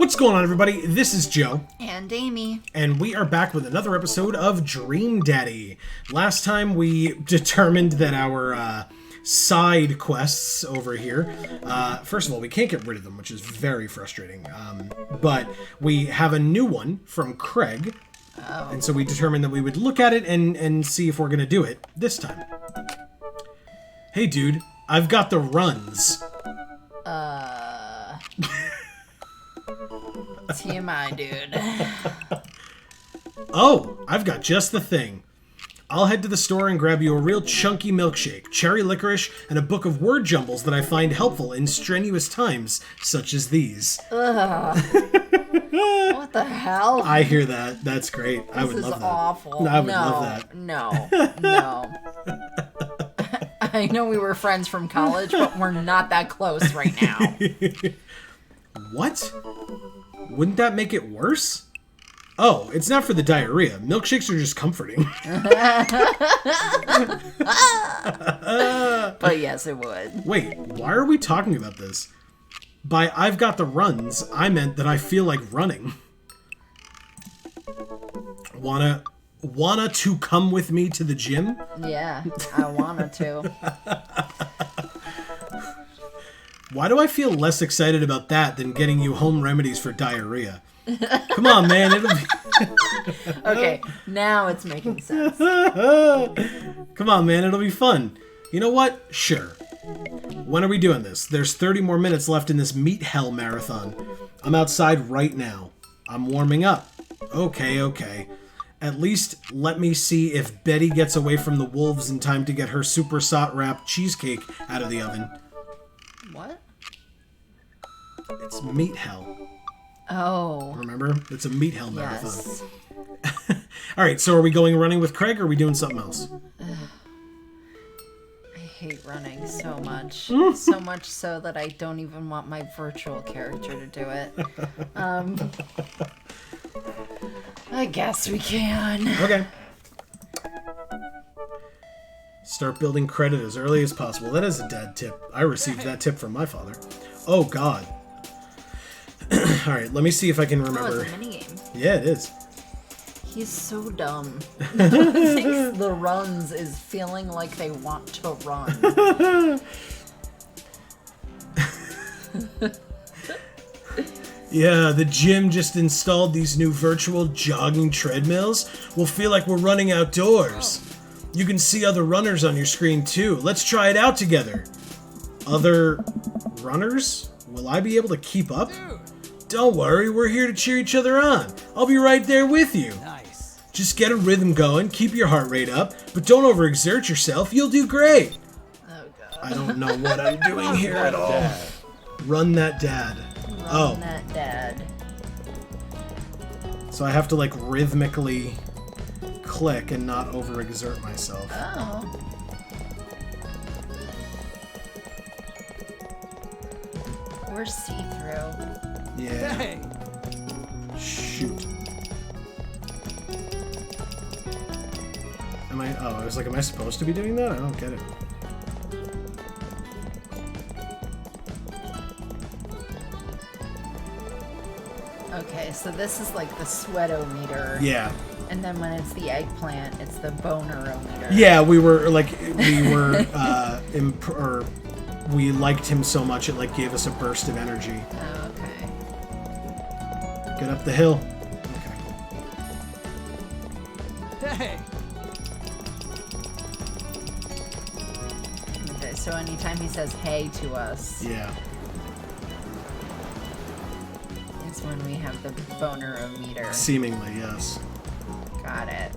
What's going on, everybody? This is Joe. And Amy. And we are back with another episode of Dream Daddy. Last time we determined that our side quests over here, first of all, we can't get rid of them, which is very frustrating. But we have a new one from Craig. Oh. And so we determined that we would look at it and see if we're going to do it this time. Hey, dude, I've got the runs. TMI, dude. Oh, I've got just the thing. I'll head to the store and grab you a real chunky milkshake, cherry licorice, and a book of word jumbles that I find helpful in strenuous times, such as these. Ugh. What the hell? I hear that. That's great. I would love that. This is awful. I would love that. No. I know we were friends from college, but we're not that close right now. What? Wouldn't that make it worse? Oh, it's not for the diarrhea. Milkshakes are just comforting. But yes, it would. Wait, why are we talking about this? By I've got the runs, I meant that I feel like running. Wanna to come with me to the gym? Yeah, I wanted to. Why do I feel less excited about that than getting you home remedies for diarrhea? Come on, man. It'll be... Okay, now it's making sense. Come on, man. It'll be fun. You know what? Sure. When are we doing this? There's 30 more minutes left in this meat hell marathon. I'm outside right now. I'm warming up. Okay. At least let me see if Betty gets away from the wolves in time to get her super salt wrapped cheesecake out of the oven. What? It's meat hell. Oh. Remember? It's a meat hell marathon. Yes. All right, so are we going running with Craig or are we doing something else? I hate running so much. So much so that I don't even want my virtual character to do it. I guess we can. Okay. Start building credit as early as possible. That is a dad tip. I received that tip from my father. Oh, God. All right, let me see if I can remember. Oh, it's a minigame. Yeah, it is. He's so dumb. He thinks the runs is feeling like they want to run. Yeah, the gym just installed these new virtual jogging treadmills. We'll feel like we're running outdoors. You can see other runners on your screen too. Let's try it out together. Other runners? Will I be able to keep up? Don't worry, we're here to cheer each other on. I'll be right there with you. Nice. Just get a rhythm going, keep your heart rate up, but don't overexert yourself. You'll do great. Oh, God. I don't know what I'm doing here at all. Run that dad. Run that dad. So I have to like rhythmically click and not overexert myself. Oh. We're see-through. Yeah. Hey. Shoot. I was like, am I supposed to be doing that? I don't get it. Okay, so this is like the sweatometer. Yeah. And then when it's the eggplant, it's the bonerometer. Yeah, we we liked him so much it like gave us a burst of energy. Oh, okay. Get up the hill. Okay. Hey. Okay, so anytime he says hey to us, Yeah. is when we have the bonerometer. Seemingly, yes. Got it.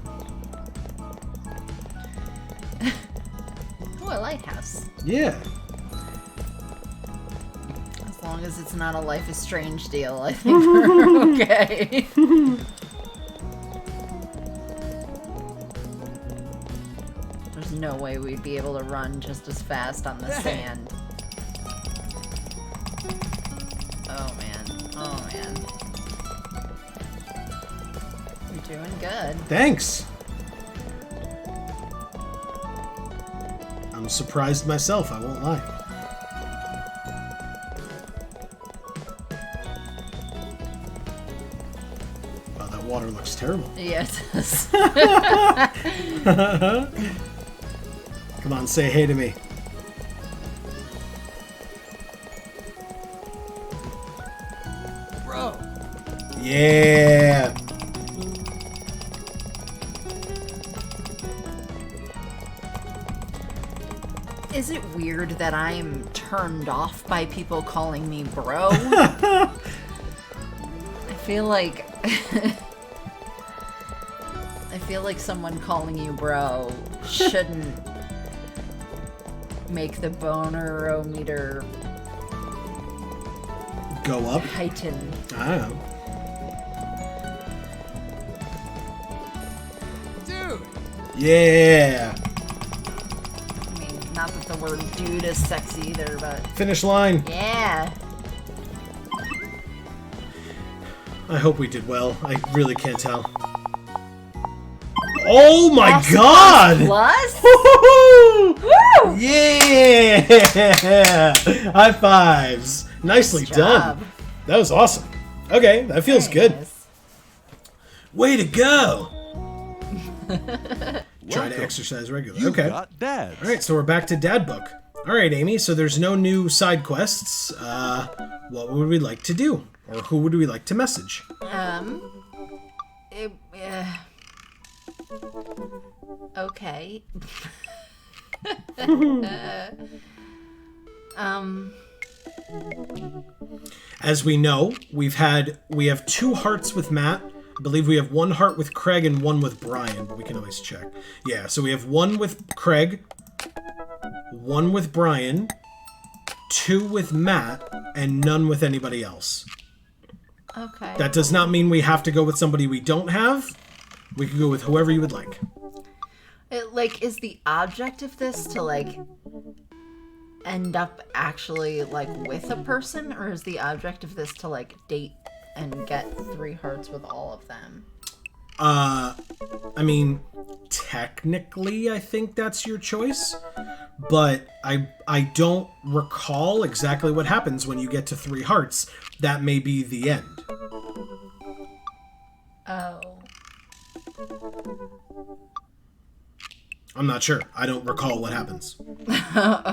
Oh, a lighthouse. Yeah. As long as it's not a Life is Strange deal, I think we're okay. There's no way we'd be able to run just as fast on the sand. Oh, man. You're doing good. Thanks. I'm surprised myself, I won't lie. looks terrible. Yeah, it does. Come on, say hey to me. Bro. Yeah. Is it weird that I'm turned off by people calling me bro? I feel like someone calling you bro shouldn't make the bonerometer Go up? heighten. I don't know. Dude! Yeah. I mean, not that the word dude is sexy either, but Finish line. yeah. I hope we did well. I really can't tell. Oh my S god! Plus? Woo! Yeah! High fives. Nicely Nice done. job. That was awesome. Okay, that feels Very good. nice. Way to go! Try to Welcome. exercise regularly. You Okay. got dads. All right, so we're back to Dad Book. All right, Amy, so there's no new side quests. What would we like to do? Or who would we like to message? Okay. As we know, we have 2 hearts with Matt. I believe we have 1 heart with Craig and 1 with Brian, but we can always check. Yeah, so we have 1 with Craig, 1 with Brian, 2 with Matt, and none with anybody else. Okay. That does not mean we have to go with somebody we don't have. We could go with whoever you would like. Is the object of this to, end up actually, with a person? Or is the object of this to, date and get 3 hearts with all of them? I mean, technically, I think that's your choice. But I don't recall exactly what happens when you get to 3 hearts. That may be the end. Oh. I'm not sure. I don't recall what happens.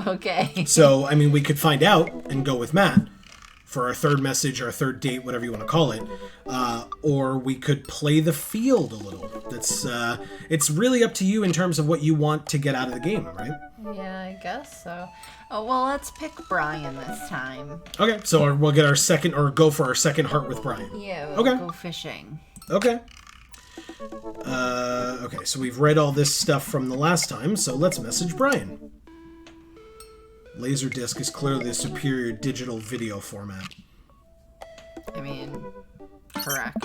Okay. So, I mean, we could find out and go with Matt for our 3rd message, our 3rd date, whatever you want to call it. Or we could play the field a little. It's really up to you in terms of what you want to get out of the game, right? Yeah, I guess so. Oh, well, let's pick Brian this time. Okay, so we'll get our second, or go for our 2nd heart with Brian. Yeah, we'll Okay. go fishing. Okay. Okay, so we've read all this stuff from the last time, so let's message Brian. Laserdisc is clearly the superior digital video format. I mean, correct.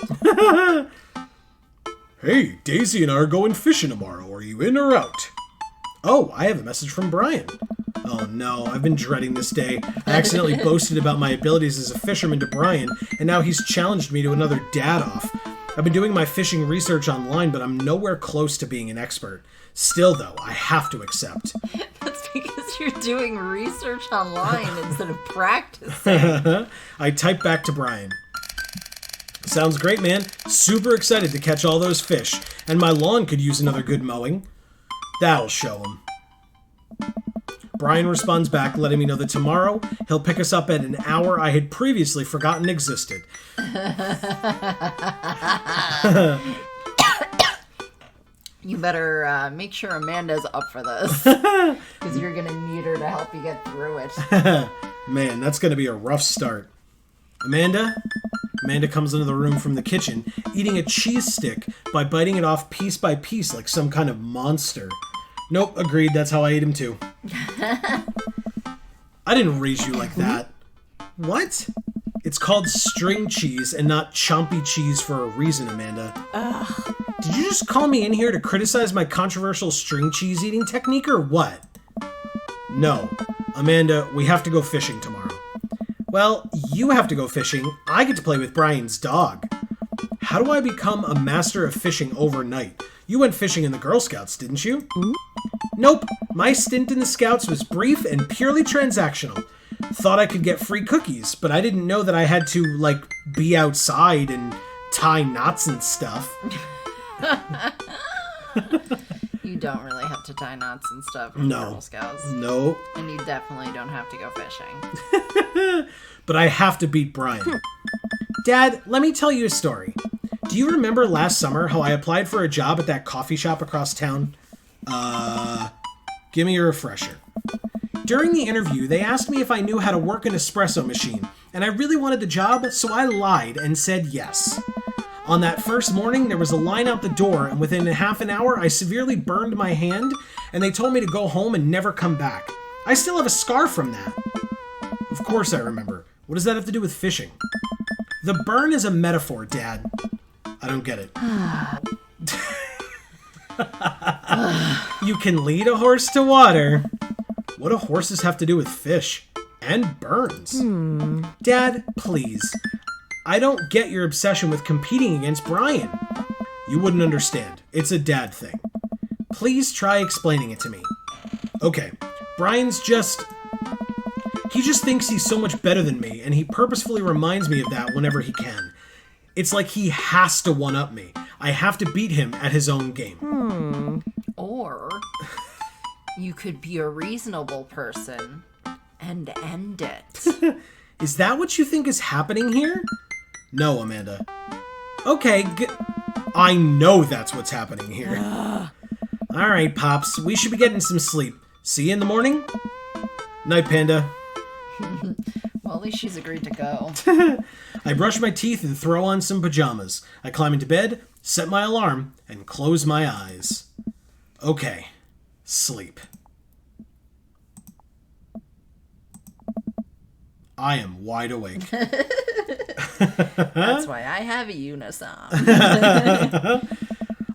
Hey, Daisy and I are going fishing tomorrow. Are you in or out? Oh, I have a message from Brian. Oh no, I've been dreading this day. I accidentally boasted about my abilities as a fisherman to Brian, and now he's challenged me to another dad-off. I've been doing my fishing research online, but I'm nowhere close to being an expert. Still, though, I have to accept. That's because you're doing research online instead of practicing. I type back to Brian. Sounds great, man. Super excited to catch all those fish. And my lawn could use another good mowing. That'll show him. Brian responds back, letting me know that tomorrow he'll pick us up at an hour I had previously forgotten existed. You better make sure Amanda's up for this. Because you're going to need her to help you get through it. Man, that's going to be a rough start. Amanda comes into the room from the kitchen, eating a cheese stick by biting it off piece by piece like some kind of monster. Nope, agreed, that's how I ate him too. I didn't raise you like that. What? It's called string cheese and not chompy cheese for a reason, Amanda. Ugh. Did you just call me in here to criticize my controversial string cheese eating technique or what? No. Amanda, we have to go fishing tomorrow. Well, you have to go fishing. I get to play with Brian's dog. How do I become a master of fishing overnight? You went fishing in the Girl Scouts, didn't you? Nope. My stint in the Scouts was brief and purely transactional. Thought I could get free cookies, but I didn't know that I had to, be outside and tie knots and stuff. You don't really have to tie knots and stuff in Girl Scouts. No. And you definitely don't have to go fishing. But I have to beat Brian. Dad, let me tell you a story. Do you remember last summer how I applied for a job at that coffee shop across town? Give me a refresher. During the interview, they asked me if I knew how to work an espresso machine, and I really wanted the job, so I lied and said yes. On that first morning, there was a line out the door, and within half an hour, I severely burned my hand, and they told me to go home and never come back. I still have a scar from that. Of course I remember. What does that have to do with fishing? The burn is a metaphor, Dad. I don't get it. You can lead a horse to water. What do horses have to do with fish? And burns? Dad, please. I don't get your obsession with competing against Brian. You wouldn't understand. It's a dad thing. Please try explaining it to me. Okay, Brian's he just thinks he's so much better than me, and he purposefully reminds me of that whenever he can. It's like he has to one-up me. I have to beat him at his own game. Or you could be a reasonable person and end it. Is that what you think is happening here? No, Amanda. Okay, I know that's what's happening here. All right, Pops, we should be getting some sleep. See you in the morning? Night, Panda. Well, at least she's agreed to go. I brush my teeth and throw on some pajamas. I climb into bed, set my alarm, and close my eyes. Okay, sleep. I am wide awake. That's why I have a Unisom.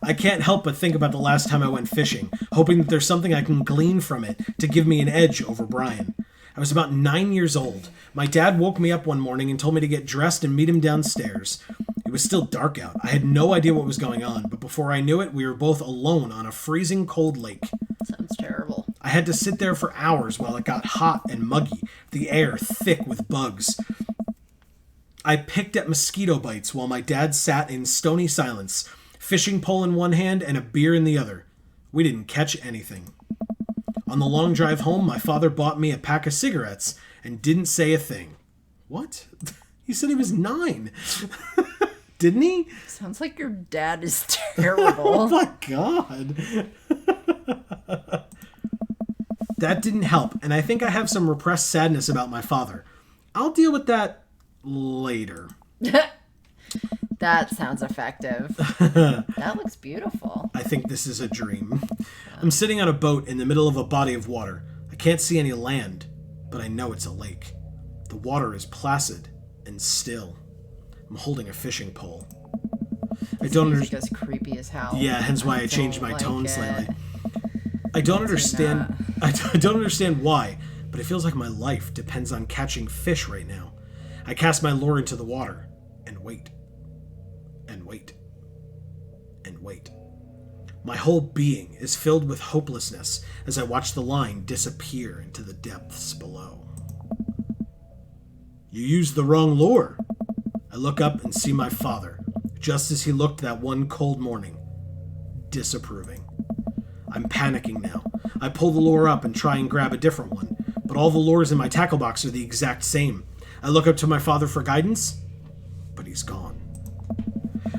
I can't help but think about the last time I went fishing, hoping that there's something I can glean from it to give me an edge over Brian. I was about 9 years old. My dad woke me up one morning and told me to get dressed and meet him downstairs. It was still dark out. I had no idea what was going on, but before I knew it, we were both alone on a freezing cold lake. Sounds terrible. I had to sit there for hours while it got hot and muggy, the air thick with bugs. I picked at mosquito bites while my dad sat in stony silence, fishing pole in one hand and a beer in the other. We didn't catch anything. On the long drive home, my father bought me a pack of cigarettes and didn't say a thing. What? He said he was 9. Didn't he? Sounds like your dad is terrible. Oh my God. That didn't help, and I think I have some repressed sadness about my father. I'll deal with that later. That sounds effective. That looks beautiful. I think this is a dream. I'm sitting on a boat in the middle of a body of water. I can't see any land, but I know it's a lake. The water is placid and still. I'm holding a fishing pole. I don't understand. It's creepy as hell. Yeah, hence why I changed my tone slightly. I don't understand. I don't understand why, but it feels like my life depends on catching fish right now. I cast my lure into the water and wait. And wait. And wait. My whole being is filled with hopelessness as I watch the line disappear into the depths below. You used the wrong lure. I look up and see my father, just as he looked that one cold morning, disapproving. I'm panicking now. I pull the lure up and try and grab a different one, but all the lures in my tackle box are the exact same. I look up to my father for guidance, but he's gone.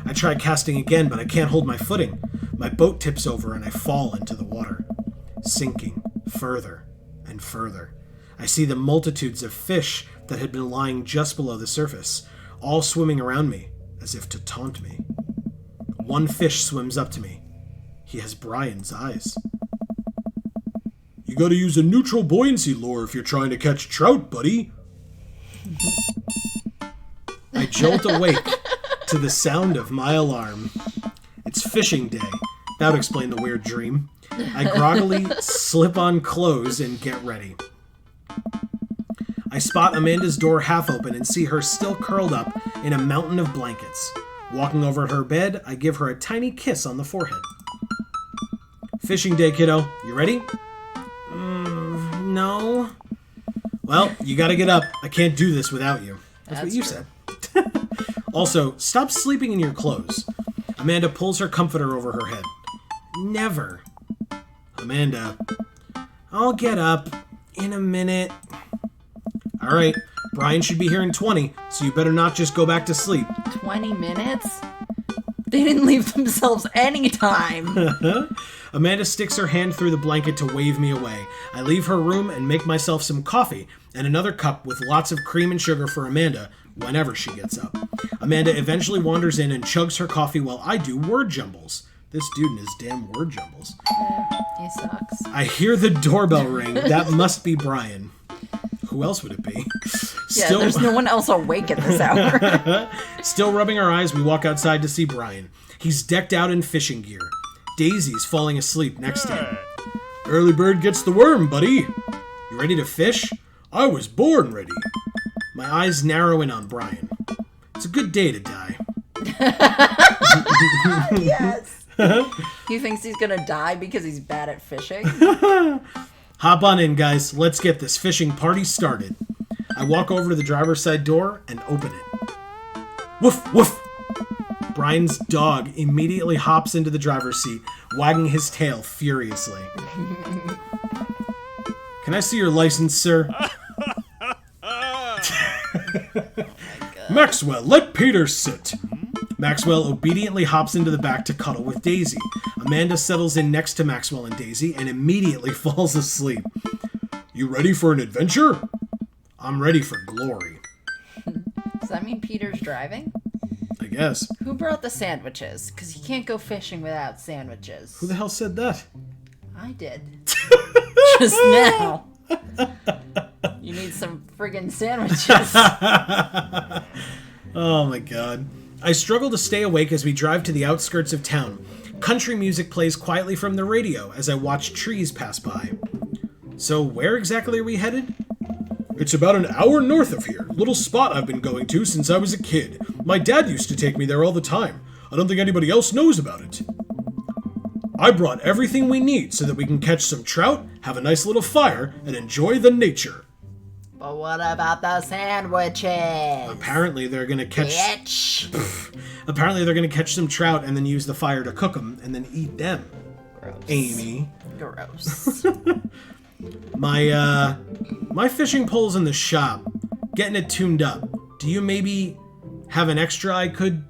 I try casting again, but I can't hold my footing. My boat tips over and I fall into the water, sinking further and further. I see the multitudes of fish that had been lying just below the surface, all swimming around me as if to taunt me. One fish swims up to me. He has Brian's eyes. You gotta use a neutral buoyancy lure if you're trying to catch trout, buddy. I jolt awake to the sound of my alarm. It's fishing day. That would explain the weird dream. I groggily slip on clothes and get ready. I spot Amanda's door half open and see her still curled up in a mountain of blankets. Walking over to her bed, I give her a tiny kiss on the forehead. Fishing day, kiddo. You ready? No. Well, you gotta get up. I can't do this without you. That's what you said. Also, stop sleeping in your clothes. Amanda pulls her comforter over her head. Never. Amanda. I'll get up in a minute. All right, Brian should be here in 20, so you better not just go back to sleep. 20 minutes? They didn't leave themselves any time. Amanda sticks her hand through the blanket to wave me away. I leave her room and make myself some coffee and another cup with lots of cream and sugar for Amanda whenever she gets up. Amanda eventually wanders in and chugs her coffee while I do word jumbles. This dude and his damn word jumbles. He sucks. I hear the doorbell ring. That must be Brian. Who else would it be? Yeah, there's no one else awake at this hour. Still rubbing our eyes, we walk outside to see Brian. He's decked out in fishing gear. Daisy's falling asleep next to him. Early bird gets the worm, buddy. You ready to fish? I was born ready. My eyes narrow in on Brian. It's a good day to die. Yes. He thinks he's gonna die because he's bad at fishing. Hop on in, guys. Let's get this fishing party started. I walk over to the driver's side door and open it. Woof, woof. Brian's dog immediately hops into the driver's seat, wagging his tail furiously. Can I see your license, sir? Maxwell, let Peter sit. Maxwell obediently hops into the back to cuddle with Daisy. Amanda settles in next to Maxwell and Daisy and immediately falls asleep. You ready for an adventure? I'm ready for glory. Does that mean Peter's driving? I guess. Who brought the sandwiches? Because you can't go fishing without sandwiches. Who the hell said that? I did. Just now. You need some friggin' sandwiches. Oh my god. I struggle to stay awake as we drive to the outskirts of town. Country music plays quietly from the radio as I watch trees pass by. So where exactly are we headed? It's about an hour north of here. Little spot I've been going to since I was a kid. My dad used to take me there all the time. I don't think anybody else knows about it. I brought everything we need so that we can catch some trout, have a nice little fire, and enjoy the nature. But what about the sandwiches? Apparently they're gonna catch... Bitch. Apparently they're gonna catch some trout and then use the fire to cook them and then eat them. Gross. Amy. Gross. My fishing pole's in the shop. Getting it tuned up. Do you maybe have an extra I could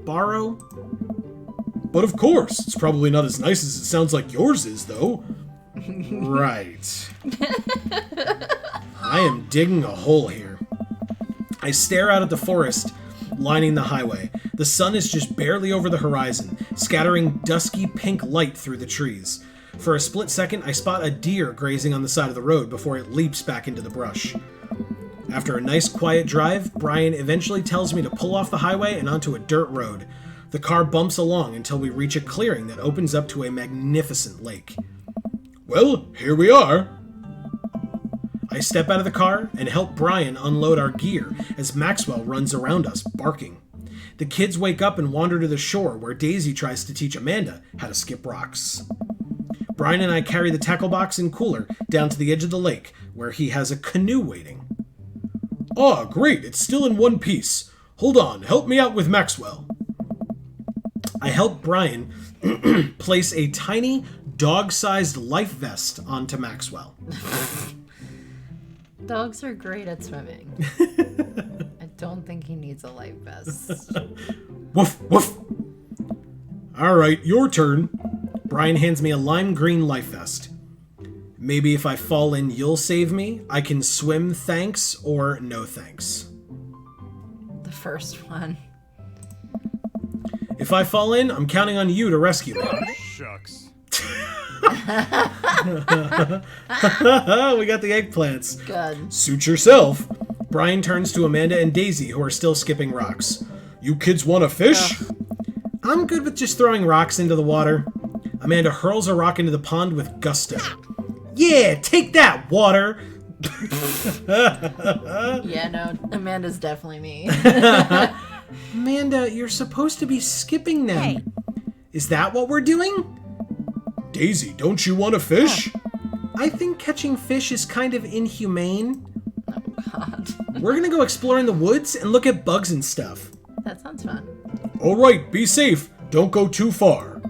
borrow? But of course. It's probably not as nice as it sounds like yours is, though. Right. I am digging a hole here. I stare out at the forest lining the highway. The sun is just barely over the horizon, scattering dusky pink light through the trees. For a split second, I spot a deer grazing on the side of the road before it leaps back into the brush. After a nice quiet drive, Brian eventually tells me to pull off the highway and onto a dirt road. The car bumps along until we reach a clearing that opens up to a magnificent lake. Well, here we are. I step out of the car and help Brian unload our gear as Maxwell runs around us, barking. The kids wake up and wander to the shore where Daisy tries to teach Amanda how to skip rocks. Brian and I carry the tackle box and cooler down to the edge of the lake where he has a canoe waiting. Ah, great, it's still in one piece. Hold on, help me out with Maxwell. I help Brian place a tiny, dog-sized life vest onto Maxwell. Dogs are great at swimming. I don't think he needs a life vest. Woof, woof. All right, your turn. Brian hands me a lime green life vest. Maybe if I fall in, you'll save me. I can swim, thanks, or no thanks. The first one. If I fall in, I'm counting on you to rescue me. Shucks. We got the eggplants. Good. Suit yourself. Brian turns to Amanda and Daisy, who are still skipping rocks. You kids want to fish? I'm good with just throwing rocks into the water. Amanda hurls a rock into the pond with gusto. Yeah, take that, water! Yeah, no, Amanda's definitely me. Amanda, you're supposed to be skipping them. Hey. Is that what we're doing? Daisy, don't you want to fish? I think catching fish is kind of inhumane. Oh, God. We're gonna go explore in the woods and look at bugs and stuff. It's fun. All right, be safe. Don't go too far.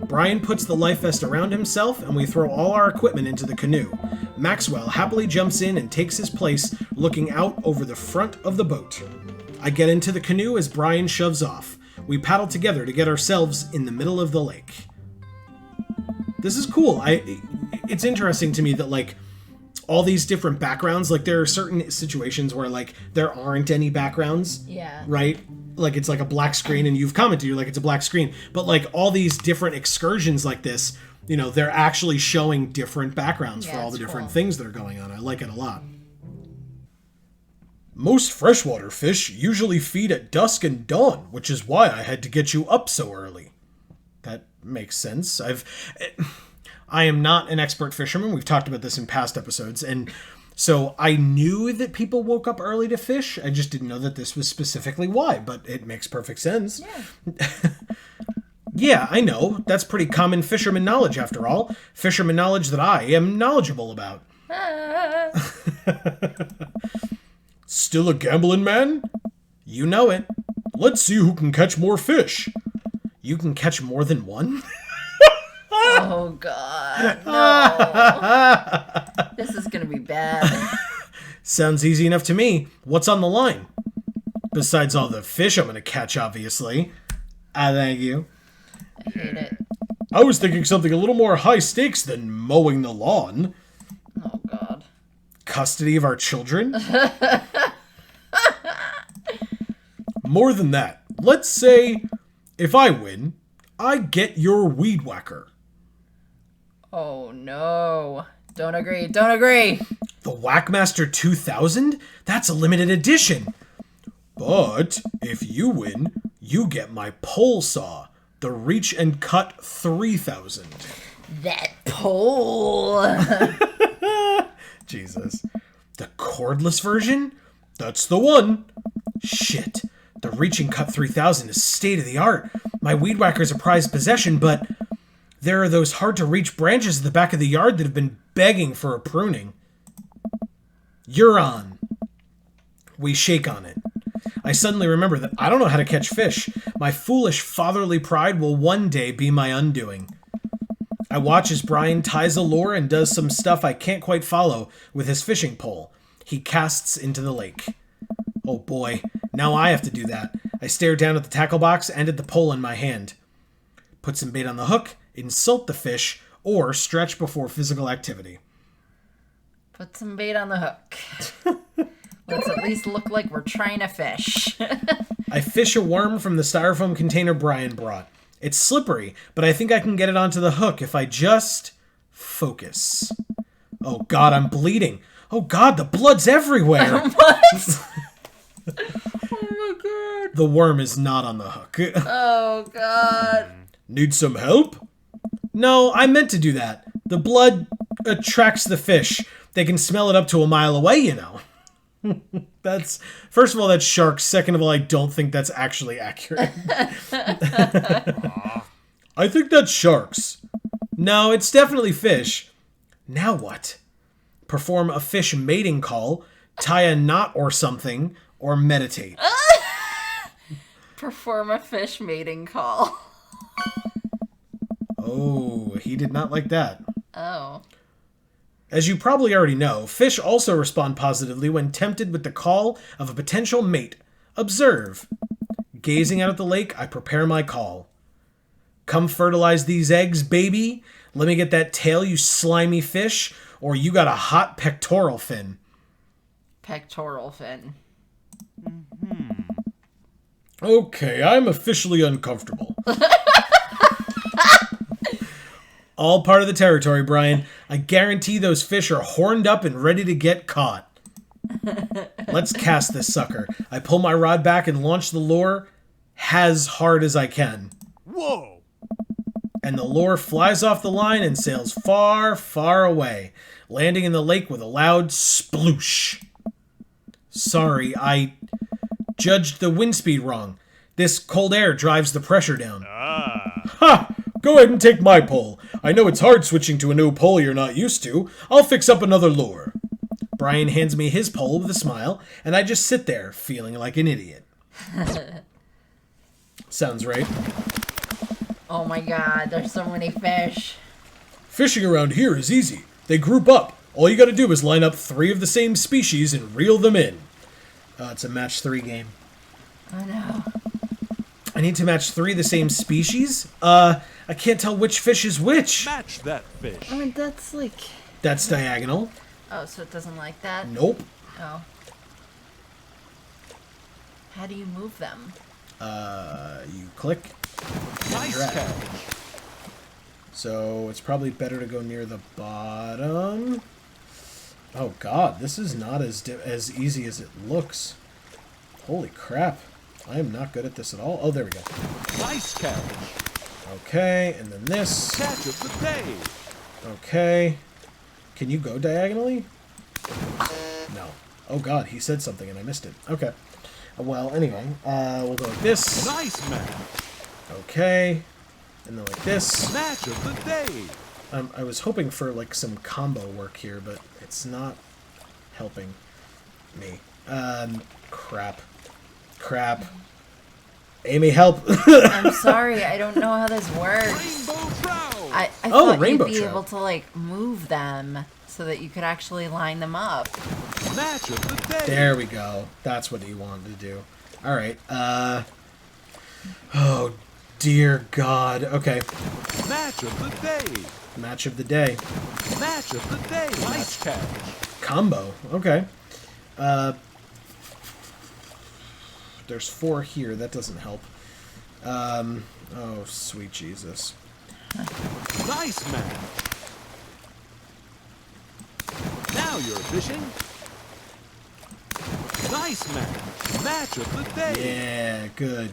Brian puts the life vest around himself, and we throw all our equipment into the canoe. Maxwell happily jumps in and takes his place, looking out over the front of the boat. I get into the canoe as Brian shoves off. We paddle together to get ourselves in the middle of the lake. This is cool. It's interesting to me that, like, all these different backgrounds, like, there are certain situations where, like, there aren't any backgrounds. Yeah. Right? Like, it's like a black screen, and you've commented, you're like, it's a black screen. But, like, all these different excursions like this, you know, they're actually showing different backgrounds for all the different things that are going on. I like it a lot. Most freshwater fish usually feed at dusk and dawn, which is why I had to get you up so early. That makes sense. I am not an expert fisherman. We've talked about this in past episodes, and so I knew that people woke up early to fish. I just didn't know that this was specifically why, but it makes perfect sense. Yeah. Yeah, I know. That's pretty common fisherman knowledge, after all. Fisherman knowledge that I am knowledgeable about. Still a gambling man? You know it. Let's see who can catch more fish. You can catch more than one? Oh, God. No. This is going to be bad. Sounds easy enough to me. What's on the line? Besides all the fish I'm going to catch, obviously. Thank you. I hate it. I was thinking something a little more high stakes than mowing the lawn. Oh, God. Custody of our children? More than that. Let's say, if I win, I get your weed whacker. Oh, no. Don't agree. Don't agree. The Whackmaster 2000? That's a limited edition. But if you win, you get my pole saw, the Reach and Cut 3000. That pole. Jesus. The cordless version? That's the one. Shit. The Reach and Cut 3000 is state of the art. My weed whacker's a prized possession, but there are those hard-to-reach branches at the back of the yard that have been begging for a pruning. You're on. We shake on it. I suddenly remember that I don't know how to catch fish. My foolish fatherly pride will one day be my undoing. I watch as Brian ties a lure and does some stuff I can't quite follow with his fishing pole. He casts into the lake. Oh boy, now I have to do that. I stare down at the tackle box and at the pole in my hand. Put some bait on the hook, insult the fish, or stretch before physical activity. Put some bait on the hook. Let's at least look like we're trying to fish. I fish a worm from the styrofoam container Brian brought. It's slippery, but I think I can get it onto the hook if I just focus. Oh God, I'm bleeding. Oh God, the blood's everywhere. What? Oh my God. The worm is not on the hook. Oh God. Need some help? No, I meant to do that. The blood attracts the fish. They can smell it up to a mile away, you know. That's, first of all, that's sharks. Second of all, I don't think that's actually accurate. I think that's sharks. No, it's definitely fish. Now what? Perform a fish mating call, tie a knot or something, or meditate. Perform a fish mating call. Oh, he did not like that. Oh. As you probably already know, fish also respond positively when tempted with the call of a potential mate. Observe. Gazing out at the lake, I prepare my call. Come fertilize these eggs, baby. Let me get that tail, you slimy fish, or you got a hot pectoral fin. Pectoral fin. Okay, I'm officially uncomfortable. All part of the territory, Brian. I guarantee those fish are horned up and ready to get caught. Let's cast this sucker. I pull my rod back and launch the lure as hard as I can. Whoa! And the lure flies off the line and sails far, far away, landing in the lake with a loud sploosh. Sorry, I judged the wind speed wrong. This cold air drives the pressure down. Ha! Go ahead and take my pole. I know it's hard switching to a new pole you're not used to. I'll fix up another lure. Brian hands me his pole with a smile, and I just sit there, feeling like an idiot. Sounds right. Oh my god, there's so many fish. Fishing around here is easy. They group up. All you gotta do is line up 3 of the same species and reel them in. It's a match 3 game. Oh no. I need to match 3 of the same species? I can't tell which fish is which. Match that fish. I mean, that's like... That's diagonal. Oh, so it doesn't like that? Nope. Oh. How do you move them? You click. Nice drag. catch. So it's probably better to go near the bottom. Oh god, this is not as easy as it looks. Holy crap. I am not good at this at all. Oh, there we go. Nice catch. Okay, and then this. Catch of the day. Okay. Can you go diagonally? No. Oh god, he said something and I missed it. Okay. Well, anyway, we'll go like this. Nice match. Okay. And then like this. Match of the day. I was hoping for like some combo work here, but it's not helping me. Crap. Amy, help! I'm sorry, I don't know how this works. Rainbow trout. I Oh, thought rainbow you'd be trout. able to, like, move them so that you could actually line them up. Match of the day. There we go. That's what he wanted to do. Alright, oh, dear God. Okay. Match of the day. Match of the day. Match of the day. Nice catch. Combo. Okay. There's 4 here. That doesn't help. Oh, sweet Jesus. Nice match. Now you're fishing. Nice match. Match of the day. Yeah, good.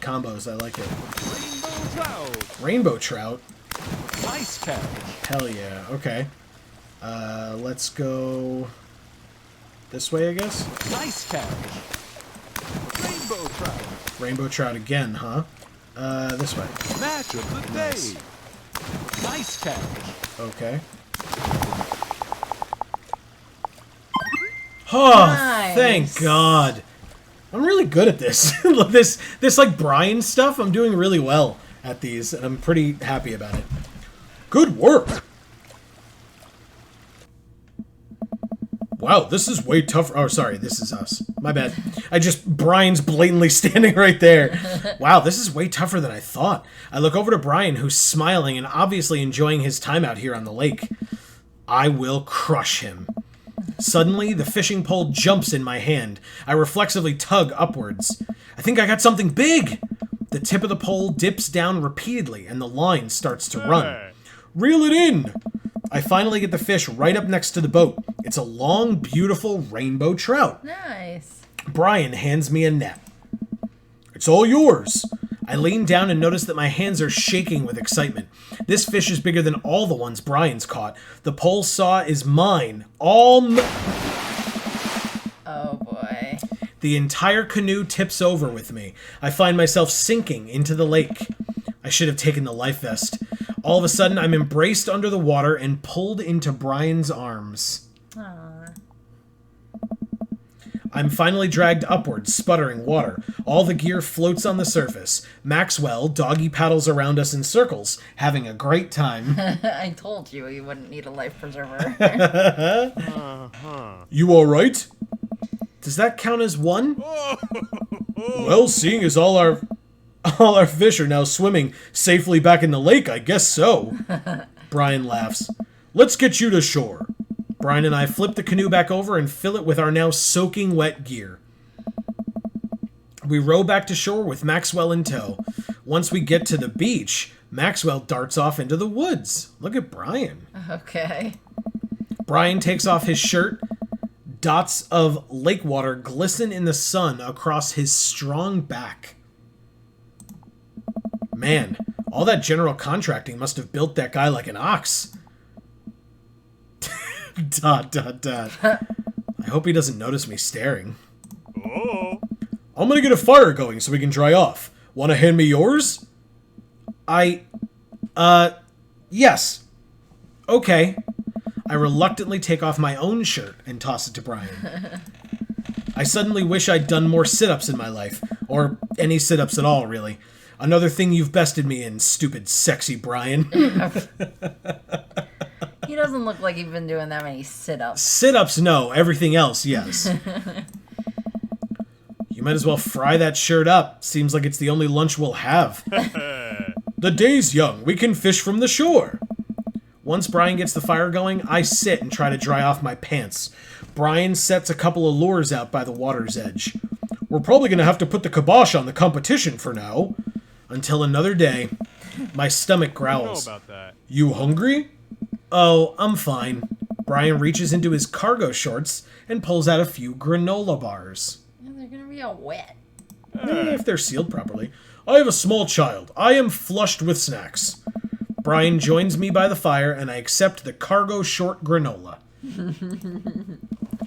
Combos, I like it. Rainbow trout. Rainbow trout. Nice catch. Hell yeah. Okay. Let's go this way, I guess. Nice catch. Rainbow trout. Rainbow trout again, huh? This way. Match of the Nice. day. Nice catch. Okay. Oh, Nice. thank God. I'm really good at this. this like Brian stuff, I'm doing really well at these, and I'm pretty happy about it. Good work. Wow, this is way tougher. Oh, sorry, this is us. My bad. Brian's blatantly standing right there. Wow, this is way tougher than I thought. I look over to Brian, who's smiling and obviously enjoying his time out here on the lake. I will crush him. Suddenly, the fishing pole jumps in my hand. I reflexively tug upwards. I think I got something big! The tip of the pole dips down repeatedly, and the line starts to run. Reel it in! I finally get the fish right up next to the boat. It's a long, beautiful rainbow trout. Nice. Brian hands me a net. It's all yours. I lean down and notice that my hands are shaking with excitement. This fish is bigger than all the ones Brian's caught. The pole saw is mine. Oh boy. The entire canoe tips over with me. I find myself sinking into the lake. I should have taken the life vest. All of a sudden, I'm embraced under the water and pulled into Brian's arms. Aww. I'm finally dragged upwards, sputtering water. All the gear floats on the surface. Maxwell doggy paddles around us in circles, having a great time. I told you you wouldn't need a life preserver. You alright? Does that count as one? Well, seeing as all our fish are now swimming safely back in the lake, I guess so. Brian laughs. Let's get you to shore. Brian and I flip the canoe back over and fill it with our now soaking wet gear. We row back to shore with Maxwell in tow. Once we get to the beach, Maxwell darts off into the woods. Look at Brian. Okay. Brian takes off his shirt. Dots of lake water glisten in the sun across his strong back. Man, all that general contracting must have built that guy like an ox. ... I hope he doesn't notice me staring. Oh. I'm gonna get a fire going so we can dry off. Wanna hand me yours? Yes. Okay. I reluctantly take off my own shirt and toss it to Brian. I suddenly wish I'd done more sit-ups in my life. Or any sit-ups at all, really. Another thing you've bested me in, stupid sexy Brian. He doesn't look like he's been doing that many sit-ups. Sit-ups, no. Everything else, yes. You might as well fry that shirt up. Seems like it's the only lunch we'll have. The day's young. We can fish from the shore. Once Brian gets the fire going, I sit and try to dry off my pants. Brian sets a couple of lures out by the water's edge. We're probably going to have to put the kibosh on the competition for now. Until another day. My stomach growls. I don't know about that. You hungry? Oh, I'm fine. Brian reaches into his cargo shorts and pulls out a few granola bars. Yeah, they're gonna be all wet. If they're sealed properly. I have a small child. I am flushed with snacks. Brian joins me by the fire, and I accept the cargo short granola.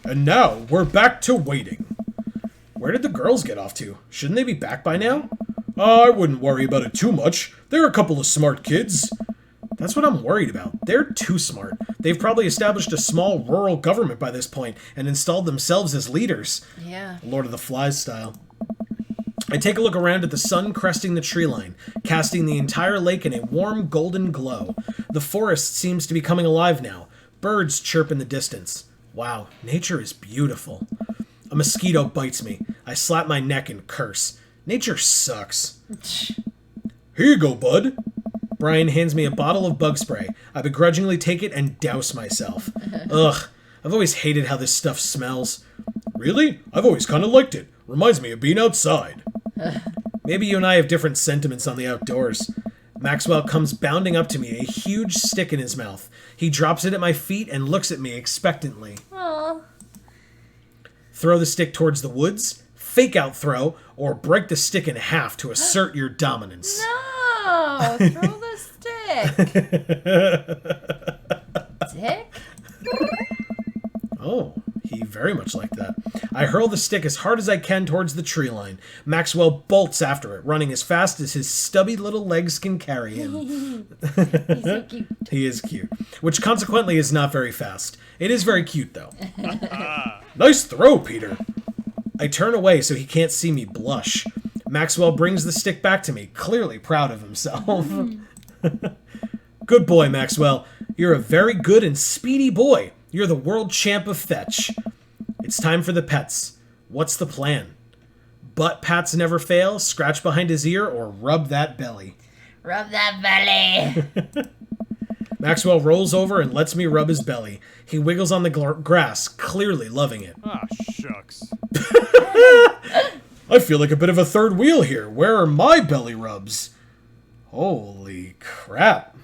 And now, we're back to waiting. Where did the girls get off to? Shouldn't they be back by now? I wouldn't worry about it too much. They're a couple of smart kids. That's what I'm worried about. They're too smart. They've probably established a small rural government by this point and installed themselves as leaders. Yeah. Lord of the Flies style. I take a look around at the sun cresting the tree line, casting the entire lake in a warm golden glow. The forest seems to be coming alive now. Birds chirp in the distance. Wow, nature is beautiful. A mosquito bites me. I slap my neck and curse. Nature sucks. Here you go, bud. Brian hands me a bottle of bug spray. I begrudgingly take it and douse myself. Ugh, I've always hated how this stuff smells. Really? I've always kind of liked it. Reminds me of being outside. Maybe you and I have different sentiments on the outdoors. Maxwell comes bounding up to me, a huge stick in his mouth. He drops it at my feet and looks at me expectantly. Aww. Throw the stick towards the woods, fake out throw, or break the stick in half to assert your dominance. No! Throw the stick! Dick? Oh, he very much liked that. I hurl the stick as hard as I can towards the tree line. Maxwell bolts after it, running as fast as his stubby little legs can carry him. He's so cute. He is cute. Which consequently is not very fast. It is very cute, though. Nice throw, Peter. I turn away so he can't see me blush. Maxwell brings the stick back to me, clearly proud of himself. Good boy, Maxwell. You're a very good and speedy boy. You're the world champ of fetch. It's time for the pets. What's the plan? Butt pats never fail, scratch behind his ear, or rub that belly. Rub that belly! Maxwell rolls over and lets me rub his belly. He wiggles on the grass, clearly loving it. Ah, shucks. I feel like a bit of a third wheel here. Where are my belly rubs? Holy crap.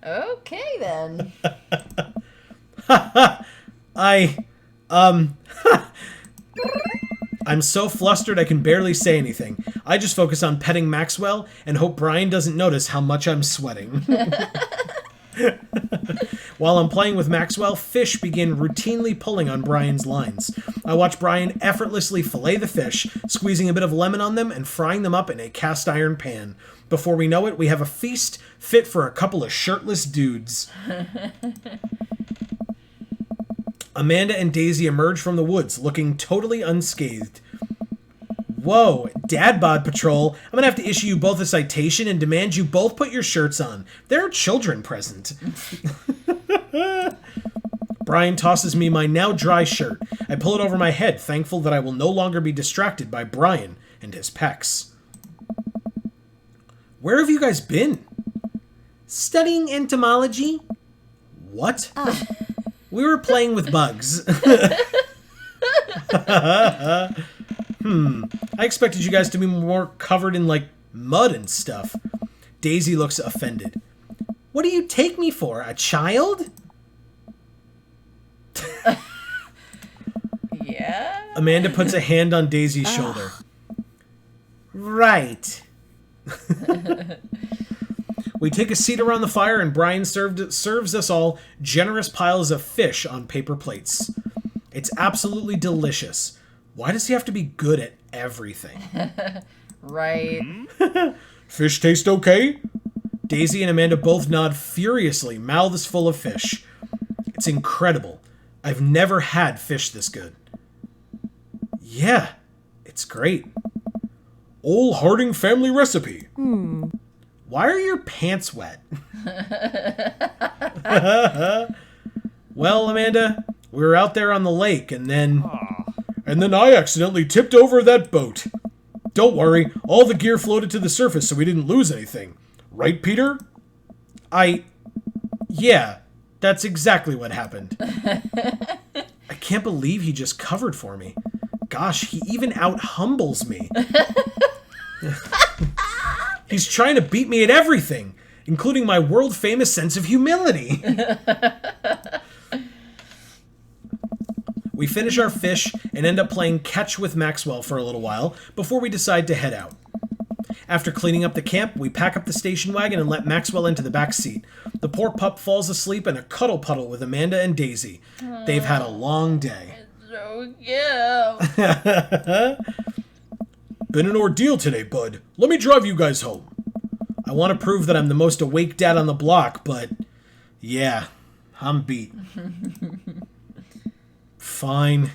Okay, then. I'm so flustered I can barely say anything. I just focus on petting Maxwell and hope Brian doesn't notice how much I'm sweating. While I'm playing with Maxwell, fish begin routinely pulling on Brian's lines. I watch Brian effortlessly fillet the fish, squeezing a bit of lemon on them and frying them up in a cast iron pan. Before we know it, we have a feast fit for a couple of shirtless dudes. Amanda and Daisy emerge from the woods, looking totally unscathed. Whoa, Dad Bod Patrol, I'm gonna have to issue you both a citation and demand you both put your shirts on. There are children present. Brian tosses me my now dry shirt. I pull it over my head, thankful that I will no longer be distracted by Brian and his pecs. Where have you guys been? Studying entomology. What? We were playing with bugs. I expected you guys to be more covered in, like, mud and stuff. Daisy looks offended. What do you take me for, a child? Yeah? Amanda puts a hand on Daisy's shoulder. Right. We take a seat around the fire and Brian serves us all generous piles of fish on paper plates. It's absolutely delicious. Why does he have to be good at everything? Right. Fish taste okay? Daisy and Amanda both nod furiously, mouths full of fish. It's incredible. I've never had fish this good. Yeah, It's great. Old Harding family recipe. Why are your pants wet? Well, Amanda, we were out there on the lake, and then I accidentally tipped over that boat. Don't worry, all the gear floated to the surface, so we didn't lose anything. Right, Peter? Yeah, that's exactly what happened. I can't believe he just covered for me. Gosh, he even out-humbles me. He's trying to beat me at everything, including my world-famous sense of humility. We finish our fish and end up playing catch with Maxwell for a little while before we decide to head out. After cleaning up the camp, we pack up the station wagon and let Maxwell into the back seat. The poor pup falls asleep in a cuddle puddle with Amanda and Daisy. They've had a long day. So cute. Been an ordeal today, bud. Let me drive you guys home. I want to prove that I'm the most awake dad on the block, but yeah, I'm beat. Fine.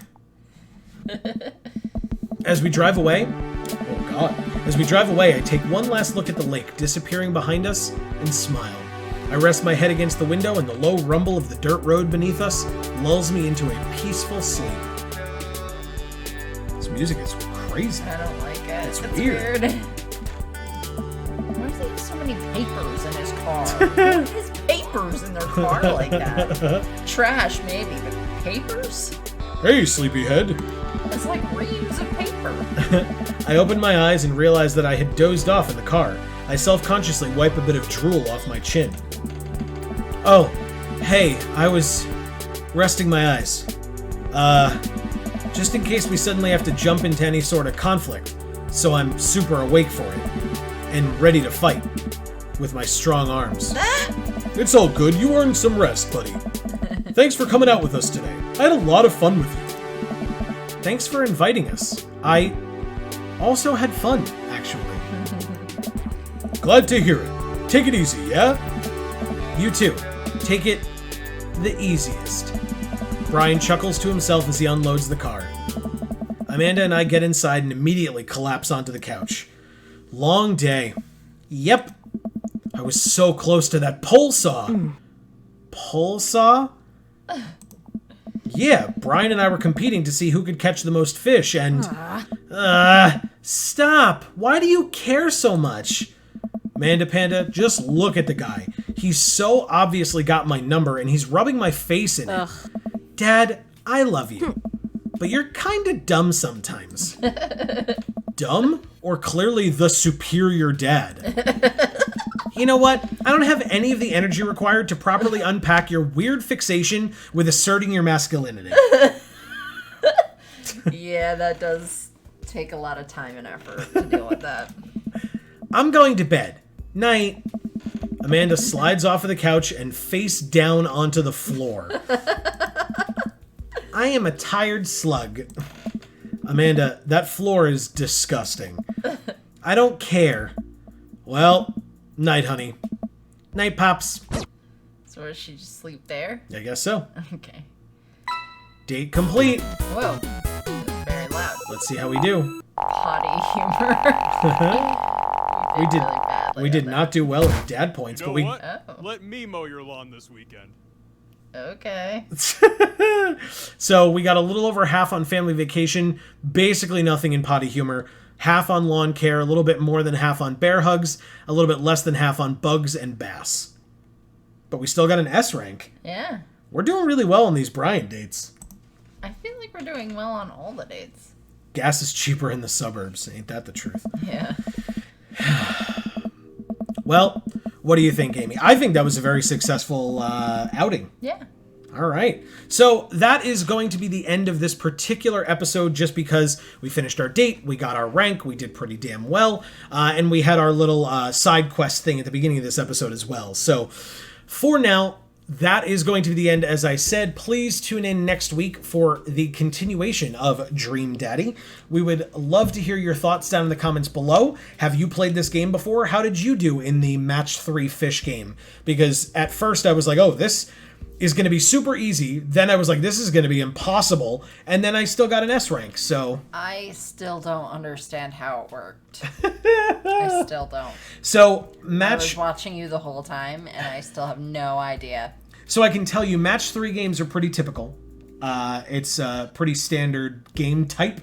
As we drive away, I take one last look at the lake disappearing behind us and smile. I rest my head against the window and the low rumble of the dirt road beneath us lulls me into a peaceful sleep. This music is crazy. I don't like it. It's weird. Why does he have so many papers in his car? Who has papers in their car like that? Trash, maybe, but papers? Hey, sleepyhead. It's like reams of paper. I opened my eyes and realized that I had dozed off in the car. I self-consciously wipe a bit of drool off my chin. Oh, hey, I was resting my eyes. Just in case we suddenly have to jump into any sort of conflict, so I'm super awake for it, and ready to fight, with my strong arms. It's all good, you earned some rest, buddy. Thanks for coming out with us today. I had a lot of fun with you. Thanks for inviting us. I also had fun, actually. Glad to hear it. Take it easy, yeah? You too. Take it the easiest. Brian chuckles to himself as he unloads the car. Amanda and I get inside and immediately collapse onto the couch. Long day. Yep. I was so close to that pole saw. Pole saw? Yeah, Brian and I were competing to see who could catch the most fish, and... Stop! Why do you care so much? Manda Panda, just look at the guy. He's so obviously got my number, and he's rubbing my face in it. Dad, I love you, but you're kinda dumb sometimes. Dumb? Or clearly the superior dad? You know what? I don't have any of the energy required to properly unpack your weird fixation with asserting your masculinity. Yeah, that does take a lot of time and effort to deal with that. I'm going to bed. Night. Amanda slides off of the couch and face down onto the floor. I am a tired slug. Amanda, that floor is disgusting. I don't care. Well, night, honey. Night, Pops. So does she just sleep there? I guess so. Okay. Date complete. Whoa. That's very loud. Let's see how we do. Potty humor. We did really badly we did on not do well with dad points, You know but we what? Oh. Let me mow your lawn this weekend. that. Okay. So we got a little over half on family vacation, basically nothing in potty humor, half on lawn care, a little bit more than half on bear hugs, a little bit less than half on bugs and bass. But we still got an S rank. Yeah. We're doing really well on these Brian dates. I feel like we're doing well on all the dates. Gas is cheaper in the suburbs, ain't that the truth? Yeah. Well, what do you think, Amy? I think that was a very successful outing. Yeah. All right. So that is going to be the end of this particular episode just because we finished our date, we got our rank, we did pretty damn well, and we had our little side quest thing at the beginning of this episode as well. So for now, that is going to be the end. As I said, please tune in next week for the continuation of Dream Daddy. We would love to hear your thoughts down in the comments below. Have you played this game before? How did you do in the match 3 fish game? Because at first I was like, oh, this is going to be super easy. Then I was like, this is going to be impossible. And then I still got an S rank, so... I still don't understand how it worked. I still don't. So, I was watching you the whole time, and I still have no idea. So I can tell you, match 3 games are pretty typical. It's a pretty standard game type.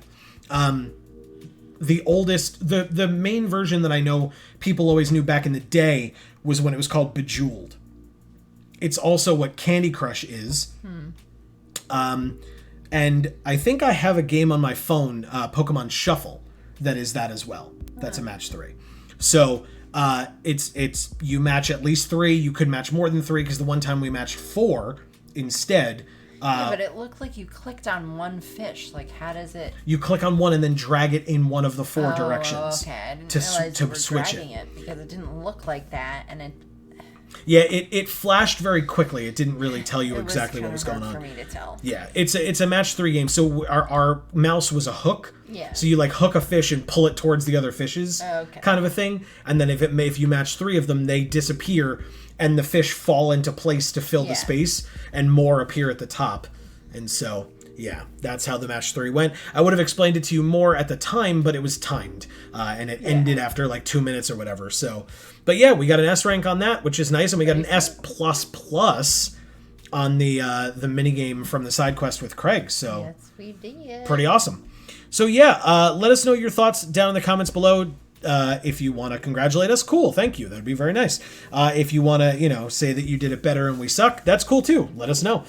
The oldest... The main version that I know people always knew back in the day was when it was called Bejeweled. It's also what Candy Crush is. And I think I have a game on my phone, Pokemon Shuffle, that is that as well. That's a match 3. So it's you match at least 3. You could match more than 3 because the one time we matched 4 instead. Yeah, but it looked like you clicked on one fish. Like, how does it... You click on one and then drag it in one of the 4 directions. Okay, I didn't to realize you were switch dragging it because it didn't look like that, and it... Yeah, it flashed very quickly. It didn't really tell you exactly what was going on. For me to tell. Yeah, it's a match 3 game. So our mouse was a hook. Yeah. So you like hook a fish and pull it towards the other fishes, kind of a thing. And then if you match 3 of them, they disappear and the fish fall into place to fill the space, and more appear at the top. And so, yeah, that's how the match 3 went. I would have explained it to you more at the time, but it was timed, and it ended after like 2 minutes or whatever. So, but yeah, we got an S rank on that, which is nice, and we got an S++ on the mini game from the side quest with Craig. So, Yes, we did. pretty awesome. So yeah, let us know your thoughts down in the comments below. If you want to congratulate us, cool, thank you. That would be very nice. If you want to, say that you did it better and we suck, that's cool too. Let us know.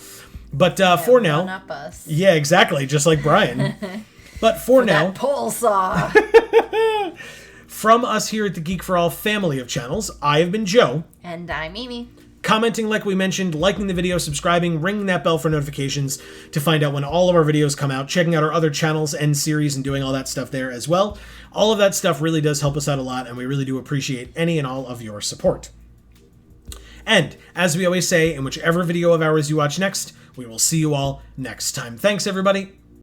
But for now, one-up us. yeah, exactly, just like Brian. But for now, That pole saw. from us here at the Geek for All family of channels, I have been Joe. And I'm Amy. Commenting like we mentioned, liking the video, subscribing, ringing that bell for notifications to find out when all of our videos come out, checking out our other channels and series and doing all that stuff there as well. All of that stuff really does help us out a lot, and we really do appreciate any and all of your support. And, as we always say, in whichever video of ours you watch next, we will see you all next time. Thanks, everybody.